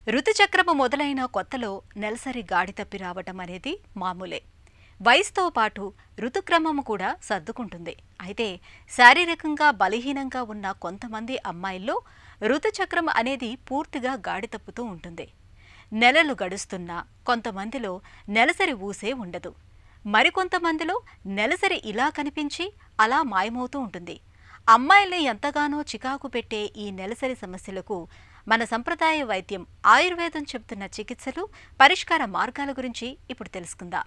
ఋతుచక్రము మొదలైన కొత్తలో నెలసరి గాడి తప్పి రావటం అనేది మామూలే. వయసుతో పాటు ఋతుక్రమము కూడా సర్దుకుంటుంది. అయితే శారీరకంగా బలహీనంగా ఉన్న కొంతమంది అమ్మాయిల్లో ఋతుచక్రం అనేది పూర్తిగా గాడి తప్పుతూ ఉంటుంది. నెలలు గడుస్తున్నా కొంతమందిలో నెలసరి ఊసే ఉండదు. మరికొంతమందిలో నెలసరి ఇలా కనిపించి అలా మాయమవుతూ ఉంటుంది. అమ్మాయిల్ని ఎంతగానో చికాకు పెట్టే ఈ నెలసరి సమస్యలకు మన సంప్రదాయ వైద్యం ఆయుర్వేదం చెబుతున్న చికిత్సలు, పరిష్కార మార్గాల గురించి ఇప్పుడు తెలుసుకుందాం.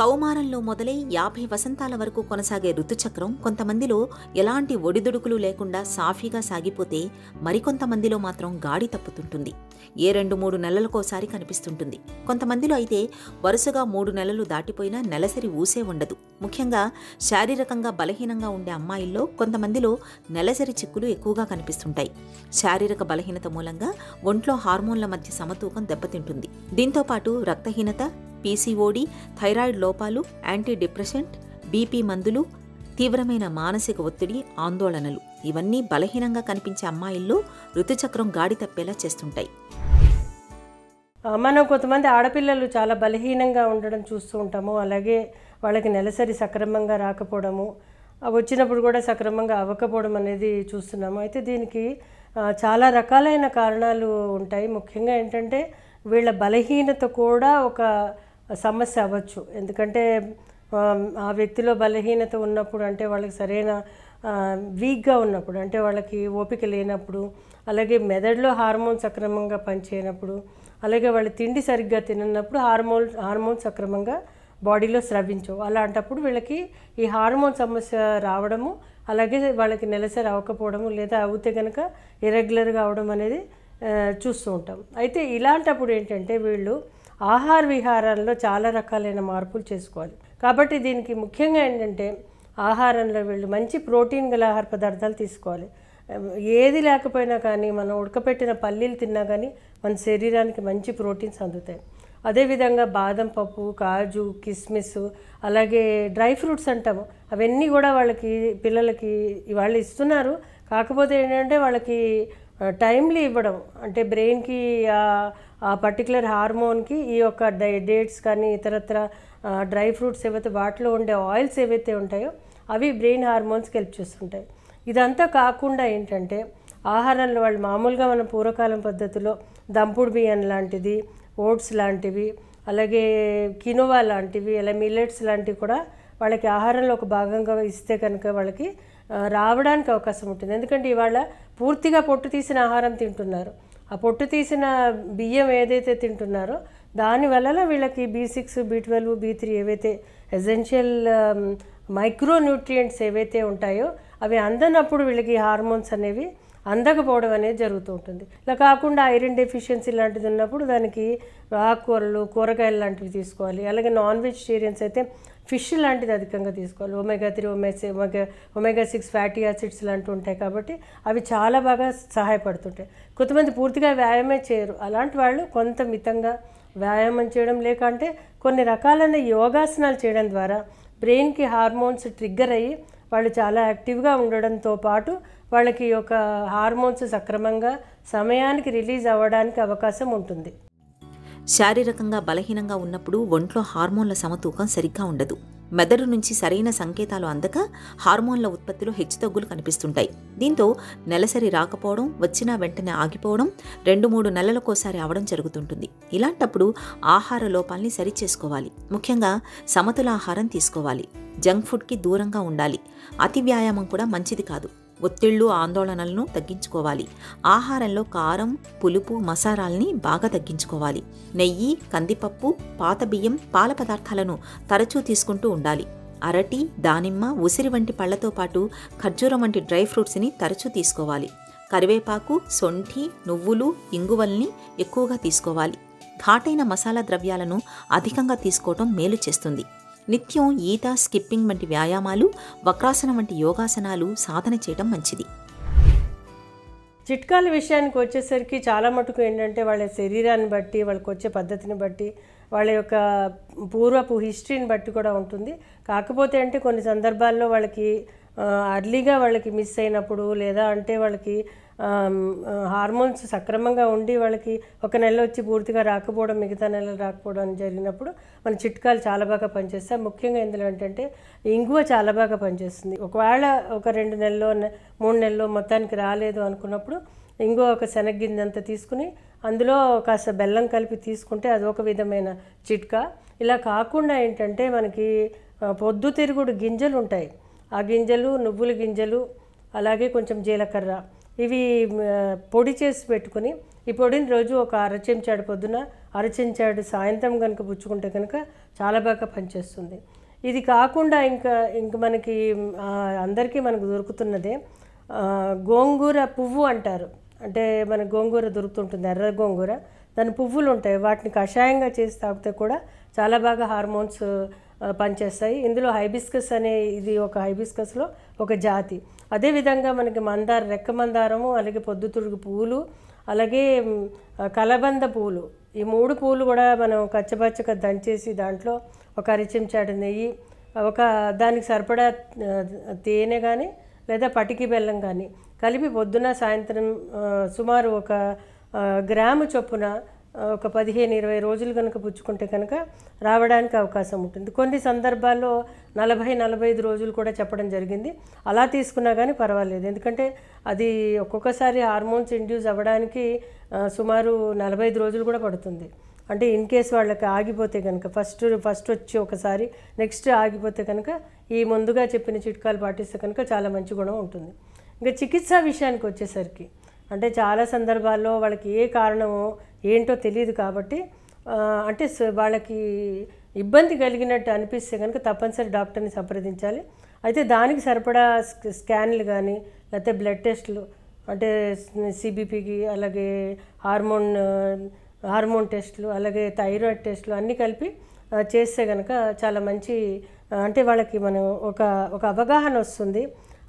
కౌమారంలో మొదలై 50 వసంతాల వరకు కొనసాగే ఋతుచక్రం కొంతమందిలో ఎలాంటి ఒడిదుడుకులు లేకుండా సాఫీగా సాగిపోతే, మరికొంతమందిలో మాత్రం గాడి తప్పుతుంటుంది. ఏ 2-3 నెలలకోసారి కనిపిస్తుంటుంది. కొంతమందిలో అయితే వరుసగా 3 నెలలు దాటిపోయినా నెలసరి ఊసే ఉండదు. ముఖ్యంగా శారీరకంగా బలహీనంగా ఉండే అమ్మాయిల్లో కొంతమందిలో నెలసరి చిక్కులు ఎక్కువగా కనిపిస్తుంటాయి. శారీరక బలహీనత మూలంగా ఒంట్లో హార్మోన్ల మధ్య సమతూకం దెబ్బతింటుంది. దీంతోపాటు రక్తహీనత, పీసీఓడి, థైరాయిడ్ లోపాలు, యాంటీ డిప్రెసెంట్, బీపీ మందులు, తీవ్రమైన మానసిక ఒత్తిడి, ఆందోళనలు ఇవన్నీ బలహీనంగా కనిపించే అమ్మాయిల్లో ఋతుచక్రం గాడి తప్పేలా చేస్తుంటాయి. మనం కొంతమంది ఆడపిల్లలు చాలా బలహీనంగా ఉండడం చూస్తూ ఉంటాము. అలాగే వాళ్ళకి నెలసరి సక్రమంగా రాకపోవడము, వచ్చినప్పుడు కూడా సక్రమంగా అవ్వకపోవడం అనేది చూస్తున్నాము. అయితే దీనికి చాలా రకాలైన కారణాలు ఉంటాయి. ముఖ్యంగా ఏంటంటే వీళ్ళ బలహీనత కూడా ఒక సమస్య అవ్వచ్చు. ఎందుకంటే ఆ వ్యక్తిలో బలహీనత ఉన్నప్పుడు, అంటే వాళ్ళకి సరైన వీక్గా ఉన్నప్పుడు, అంటే వాళ్ళకి ఓపిక లేనప్పుడు, అలాగే మెదడులో హార్మోన్ సక్రమంగా పనిచేయనప్పుడు, అలాగే వాళ్ళు తిండి సరిగ్గా తిననప్పుడు హార్మోన్ సక్రమంగా బాడీలో స్రవించవు. అలాంటప్పుడు వీళ్ళకి ఈ హార్మోన్ సమస్య రావడము, అలాగే వాళ్ళకి నెలసరి అవ్వకపోవడము, లేదా అవుతే కనుక ఇరెగ్యులర్గా అవడం అనేది చూస్తూ ఉంటాం. అయితే ఇలాంటప్పుడు ఏంటంటే వీళ్ళు ఆహార విహారాల్లో చాలా రకాలైన మార్పులు చేసుకోవాలి. కాబట్టి దీనికి ముఖ్యంగా ఏంటంటే ఆహారంలో వీళ్ళు మంచి ప్రోటీన్ గల ఆహార పదార్థాలు తీసుకోవాలి. ఏది లేకపోయినా కానీ మనం ఉడకపెట్టిన పల్లీలు తిన్నా కానీ మన శరీరానికి మంచి ప్రోటీన్స్ అందుతాయి. అదేవిధంగా బాదం పప్పు, కాజు, కిస్మిస్, అలాగే డ్రై ఫ్రూట్స్ అంటాము, అవన్నీ కూడా పిల్లలకి వాళ్ళు ఇస్తున్నారు. కాకపోతే ఏంటంటే వాళ్ళకి టైమ్లీ ఇవ్వడం, అంటే బ్రెయిన్కి ఆ పర్టికులర్ హార్మోన్కి ఈ యొక్క డేట్స్ కానీ ఇతరత్ర డ్రై ఫ్రూట్స్ ఏవైతే వాటిలో ఉండే ఆయిల్స్ ఏవైతే ఉంటాయో అవి బ్రెయిన్ హార్మోన్స్కి హెల్ప్ చేస్తుంటాయి. ఇదంతా కాకుండా ఏంటంటే ఆహారంలో వాళ్ళు మామూలుగా మన పూర్వకాలం పద్ధతిలో దంపుడు బియ్యం లాంటిది, ఓట్స్ లాంటివి, అలాగే కినోవా లాంటివి, అలా మిల్లెట్స్ లాంటివి కూడా వాళ్ళకి ఆహారంలో ఒక భాగంగా ఇస్తే కనుక వాళ్ళకి రావడానికి అవకాశం ఉంటుంది. ఎందుకంటే ఇవాళ పూర్తిగా పొట్టు తీసిన ఆహారం తింటున్నారు. ఆ పొట్టు తీసిన బియ్యం ఏదైతే తింటున్నారో దానివల్ల వీళ్ళకి B6, B12, B3 ఏవైతే ఎసెన్షియల్ మైక్రో న్యూట్రియంట్స్ ఏవైతే ఉంటాయో అవి అందనప్పుడు వీళ్ళకి హార్మోన్స్ అనేవి అందకపోవడం అనేది జరుగుతూ ఉంటుంది. ఇలా కాకుండా ఐరన్ డెఫిషియన్సీ లాంటిది ఉన్నప్పుడు దానికి ఆకుకూరలు, కూరగాయలు లాంటివి తీసుకోవాలి. అలాగే నాన్ వెజిటేరియన్స్ అయితే ఫిష్ లాంటిది అధికంగా తీసుకోవాలి. ఒమేగా 3, ఒమేగా 6 ఫ్యాటీ యాసిడ్స్ లాంటివి ఉంటాయి కాబట్టి అవి చాలా బాగా సహాయపడుతుంటాయి. కొంతమంది పూర్తిగా వ్యాయామం చేయరు. అలాంటి వాళ్ళు కొంత మితంగా వ్యాయామం చేయడం, లేకంటే కొన్ని రకాలైన యోగాసనాలు చేయడం ద్వారా బ్రెయిన్కి హార్మోన్స్ ట్రిగ్గర్ అయ్యి వాళ్ళు చాలా యాక్టివ్గా ఉండడంతో పాటు వాళ్ళకి ఒక హార్మోన్స్ సక్రమంగా సమయానికి రిలీజ్ అవ్వడానికి అవకాశం ఉంటుంది. శారీరకంగా బలహీనంగా ఉన్నప్పుడు ఒంట్లో హార్మోన్ల సమతూకం సరిగ్గా ఉండదు. మెదడు నుంచి సరైన సంకేతాలు అందక హార్మోన్ల ఉత్పత్తిలో హెచ్చుతగ్గులు కనిపిస్తుంటాయి. దీంతో నెలసరి రాకపోవడం, వచ్చినా వెంటనే ఆగిపోవడం 2-3 నెలలకోసారి అవడం జరుగుతుంటుంది. ఇలాంటప్పుడు ఆహార లోపాల్ని సరిచేసుకోవాలి. ముఖ్యంగా సమతుల ఆహారం తీసుకోవాలి. జంక్ ఫుడ్కి దూరంగా ఉండాలి. అతి వ్యాయామం కూడా మంచిది కాదు. ఒత్తిళ్లు, ఆందోళనలను తగ్గించుకోవాలి. ఆహారంలో కారం, పులుపు, మసాలాల్ని బాగా తగ్గించుకోవాలి. నెయ్యి, కందిపప్పు, పాత బియ్యం, పాల పదార్థాలను తరచూ తీసుకుంటూ ఉండాలి. అరటి, దానిమ్మ, ఉసిరి వంటి పళ్లతో పాటు ఖర్జూరం వంటి డ్రై ఫ్రూట్స్ని తరచూ తీసుకోవాలి. కరివేపాకు, సొంఠి, నువ్వులు, ఇంగువల్ని ఎక్కువగా తీసుకోవాలి. ఘాటైన మసాలా ద్రవ్యాలను అధికంగా తీసుకోవటం మేలు చేస్తుంది. నిత్యం ఈత, స్కిప్పింగ్ వంటి వ్యాయామాలు, వక్రాసనం వంటి యోగాసనాలు సాధన చేయడం మంచిది. చిట్కాల విషయానికి వచ్చేసరికి చాలా మటుకు ఏంటంటే వాళ్ళ శరీరాన్ని బట్టి, వాళ్ళకి వచ్చే పద్ధతిని బట్టి, వాళ్ళ యొక్క పూర్వపు హిస్టరీని బట్టి కూడా ఉంటుంది. కాకపోతే అంటే కొన్ని సందర్భాల్లో వాళ్ళకి అర్లీగా వాళ్ళకి మిస్ అయినప్పుడు, లేదా అంటే వాళ్ళకి హార్మోన్స్ సక్రమంగా ఉండి వాళ్ళకి ఒక నెల వచ్చి పూర్తిగా రాకపోవడం, మిగతా నెలలు రాకపోవడం అని జరిగినప్పుడు మన చిట్కాలు చాలా బాగా పనిచేస్తాయి. ముఖ్యంగా ఇందులో ఏంటంటే ఇంగువ చాలా బాగా పనిచేస్తుంది. ఒకవేళ ఒక 2 నెలలో 3 నెలలో మొత్తానికి రాలేదు అనుకున్నప్పుడు ఇంగువ ఒక శనగగింజంత తీసుకుని అందులో కాస్త బెల్లం కలిపి తీసుకుంటే అదొక విధమైన చిట్కా. ఇలా కాకుండా ఏంటంటే మనకి పొద్దుతిరుగుడు గింజలు ఉంటాయి. ఆ గింజలు, నువ్వుల గింజలు, అలాగే కొంచెం జీలకర్ర, ఇవి పొడి చేసి పెట్టుకుని ఈ పొడిని రోజు ఒక అరచెంచాడు పొద్దున, అరచెంచాడు సాయంత్రం కనుక పుచ్చుకుంటే కనుక చాలా బాగా పనిచేస్తుంది. ఇది కాకుండా ఇంకా మనకి అందరికీ మనకు దొరుకుతున్నదే గోంగూర పువ్వు అంటారు. అంటే మన గోంగూర దొరుకుతుంటుంది, ఎర్ర గోంగూర, దాని పువ్వులు ఉంటాయి. వాటిని కషాయంగా చేసి తాగితే కూడా చాలా బాగా హార్మోన్స్ పనిచేస్తాయి. ఇందులో హైబిస్కస్ అనే ఇది ఒక హైబిస్కస్లో ఒక జాతి. అదేవిధంగా మనకి మందార, రెక్క మందారము, అలాగే పొద్దుతిరుగు పువ్వులు, అలాగే కలబంద పువ్వులు, ఈ 3 పువ్వులు కూడా మనం కచ్చపచ్చగా దంచేసి దాంట్లో ఒక అరచెంచాడు నెయ్యి, ఒక దానికి సరిపడా తేనె కానీ లేదా పటికి బెల్లం కానీ కలిపి పొద్దున సాయంత్రం సుమారు ఒక గ్రాము చొప్పున ఒక 15-20 రోజులు కనుక పుచ్చుకుంటే కనుక రావడానికి అవకాశం ఉంటుంది. కొన్ని సందర్భాల్లో 40-45 రోజులు కూడా చెప్పడం జరిగింది. అలా తీసుకున్నా కానీ పర్వాలేదు. ఎందుకంటే అది ఒక్కొక్కసారి హార్మోన్స్ ఇండ్యూస్ అవ్వడానికి సుమారు 45 రోజులు కూడా పడుతుంది. అంటే ఇన్ కేస్ వాళ్ళకి ఆగిపోతే కనుక ఫస్ట్ వచ్చి ఒకసారి నెక్స్ట్ ఆగిపోతే కనుక ఈ ముందుగా చెప్పిన చిట్కాలు పాటిస్తే కనుక చాలా మంచి గుణం ఉంటుంది. ఇంకా చికిత్స విషయానికి వచ్చేసరికి అంటే చాలా సందర్భాల్లో వాళ్ళకి ఏ కారణమో ఏంటో తెలియదు కాబట్టి అంటే వాళ్ళకి ఇబ్బంది కలిగినట్టు అనిపిస్తే కనుక తప్పనిసరి డాక్టర్ని సంప్రదించాలి. అయితే దానికి సరిపడా స్కాన్లు కానీ లేకపోతే బ్లడ్ టెస్టులు, అంటే సిబిపికి, అలాగే హార్మోన్ టెస్టులు, అలాగే థైరాయిడ్ టెస్టులు అన్నీ కలిపి చేస్తే కనుక చాలా మంచి అంటే వాళ్ళకి మనం ఒక అవగాహన వస్తుంది.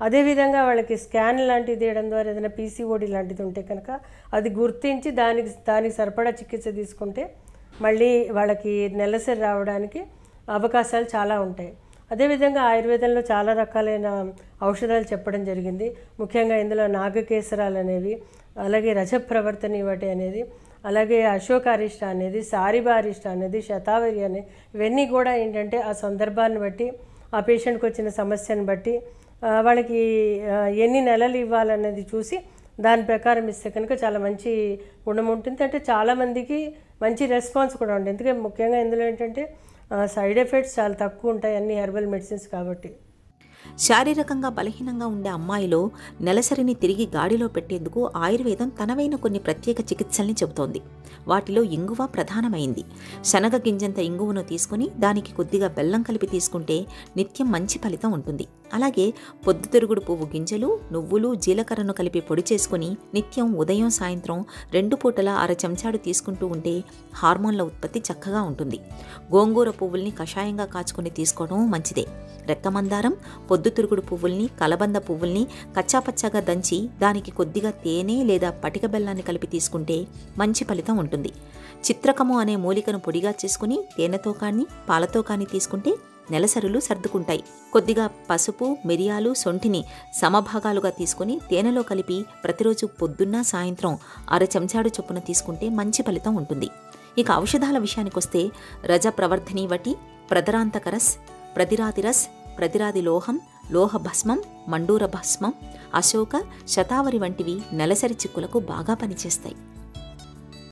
అదేవిధంగా వాళ్ళకి స్కాన్ లాంటిది తీయడం ద్వారా ఏదైనా పీసీఓడి లాంటిది ఉంటే కనుక అది గుర్తించి దానికి సరిపడా చికిత్స తీసుకుంటే మళ్ళీ వాళ్ళకి నెలసరి రావడానికి అవకాశాలు చాలా ఉంటాయి. అదేవిధంగా ఆయుర్వేదంలో చాలా రకాలైన ఔషధాలు చెప్పడం జరిగింది. ముఖ్యంగా ఇందులో నాగకేసరాలు అనేవి, అలాగే రజప్రవర్తని వాటి అనేది, అలాగే అశోకారిష్ట అనేది, సారిబారిష్ట అనేది, శతావరి అనేది, ఇవన్నీ కూడా ఏంటంటే ఆ సందర్భాన్ని బట్టి, ఆ పేషెంట్కి వచ్చిన సమస్యను బట్టి వాళ్ళకి ఎన్ని నెలలు ఇవ్వాలన్నది చూసి దాని ప్రకారం ఇస్తే కనుక చాలా మంచి గుణం ఉంటుంది. అంటే చాలామందికి మంచి రెస్పాన్స్ కూడా ఉంటుంది. ఎందుకంటే ముఖ్యంగా ఇందులో ఏంటంటే సైడ్ ఎఫెక్ట్స్ చాలా తక్కువ ఉంటాయి అన్ని హెర్బల్ మెడిసిన్స్ కాబట్టి. శారీరకంగా బలహీనంగా ఉండే అమ్మాయిలో నెలసరిని తిరిగి గాడిలో పెట్టేందుకు ఆయుర్వేదం తనవైన కొన్ని ప్రత్యేక చికిత్సల్ని చెబుతోంది. వాటిలో ఇంగువ ప్రధానమైంది. శనగ గింజంత ఇంగువను తీసుకుని దానికి కొద్దిగా బెల్లం కలిపి తీసుకుంటే నిత్యం మంచి ఫలితం ఉంటుంది. అలాగే పొద్దుతిరుగుడు పువ్వు గింజలు, నువ్వులు, జీలకర్రను కలిపి పొడి చేసుకుని నిత్యం ఉదయం సాయంత్రం 2 పూటలా అర చెంచాడు తీసుకుంటూ ఉంటే హార్మోన్ల ఉత్పత్తి చక్కగా ఉంటుంది. గోంగూర పువ్వుల్ని కషాయంగా కాచుకుని తీసుకోవడం మంచిదే. రెక్కమందారం, పొద్దుతిరుగుడు పువ్వుల్ని, కలబంద పువ్వుల్ని కచ్చాపచ్చాగా దంచి దానికి కొద్దిగా తేనె లేదా పటిక బెల్లాన్ని కలిపి తీసుకుంటే మంచి ఫలితం ఉంటుంది. చిత్రకము అనే మూలికను పొడిగా చేసుకుని తేనెతో కానీ పాలతో కానీ తీసుకుంటే నెలసరులు సర్దుకుంటాయి. కొద్దిగా పసుపు, మిరియాలు, సొంఠిని సమభాగాలుగా తీసుకుని తేనెలో కలిపి ప్రతిరోజు పొద్దున్న సాయంత్రం అర చెంచాడు చొప్పున తీసుకుంటే మంచి ఫలితం ఉంటుంది. ఇక ఔషధాల విషయానికొస్తే రజ ప్రవర్ధిని వటి, ప్రదరాంతకరస్, ప్రతిరాతిరస్, ప్రతిరాది లోహం, లోహ భస్మం, మండూర భస్మం, అశోక, శతావరి వంటివి నెలసరి చిక్కులకు బాగా పనిచేస్తాయి.